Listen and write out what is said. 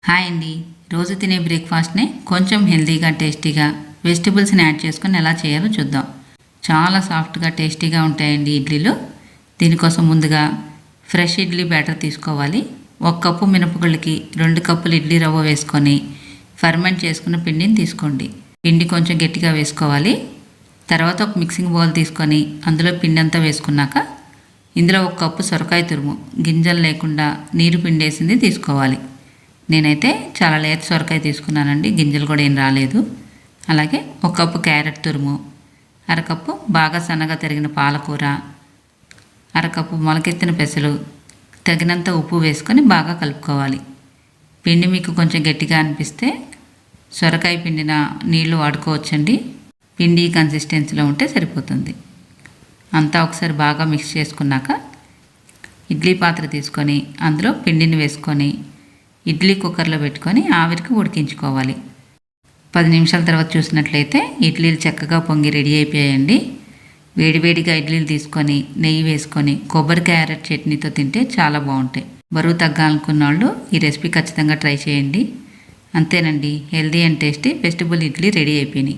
Hi అండి. రోజు తినే బ్రేక్ఫాస్ట్ని కొంచెం హెల్తీగా టేస్టీగా వెజిటబుల్స్ని యాడ్ చేసుకొని ఎలా చేయాలో చూద్దాం. చాలా సాఫ్ట్గా టేస్టీగా ఉంటాయండి ఇడ్లీలు. దీనికోసం ముందుగా ఫ్రెష్ ఇడ్లీ బ్యాటర్ తీసుకోవాలి. 1 కప్పు మినపగుళ్ళకి 2 కప్పులు ఇడ్లీ రవ్వ వేసుకొని ఫర్మెంట్ చేసుకున్న పిండిని తీసుకోండి. పిండి కొంచెం గట్టిగా వేసుకోవాలి. తర్వాత ఒక మిక్సింగ్ బౌల్ తీసుకొని అందులో పిండి అంతా వేసుకున్నాక ఇందులో 1 కప్పు సొరకాయ తురుము గింజలు లేకుండా నీరు పిండేసింది తీసుకోవాలి. నేనైతే చాలా లేత సొరకాయ తీసుకున్నానండి, గింజలు కూడా ఏం రాలేదు. అలాగే 1 కప్పు క్యారెట్ తురుము, అరకప్పు బాగా సన్నగా తరిగిన పాలకూర, అరకప్పు మొలకెత్తిన పెసలు, తగినంత ఉప్పు వేసుకొని బాగా కలుపుకోవాలి. పిండి మీకు కొంచెం గట్టిగా అనిపిస్తే సొరకాయ పిండిన నీళ్లు వాడుకోవచ్చండి. పిండి కన్సిస్టెన్సీలో ఉంటే సరిపోతుంది. అంతా ఒకసారి బాగా మిక్స్ చేసుకున్నాక ఇడ్లీ పాత్ర తీసుకొని అందులో పిండిని వేసుకొని ఇడ్లీ కుక్కర్లో పెట్టుకొని ఆవిరికి ఉడికించుకోవాలి. 10 నిమిషాల తర్వాత చూసినట్లయితే ఇడ్లీలు చక్కగా పొంగి రెడీ అయిపోయాయండి. వేడివేడిగా ఇడ్లీలు తీసుకొని నెయ్యి వేసుకొని కొబ్బరి క్యారెట్ చట్నీతో తింటే చాలా బాగుంటాయి. బరువు తగ్గాలనుకున్న వాళ్ళు ఈ రెసిపీ ఖచ్చితంగా ట్రై చేయండి. అంతేనండి, healthy and tasty vegetable idli ready అయిపోయినాయి.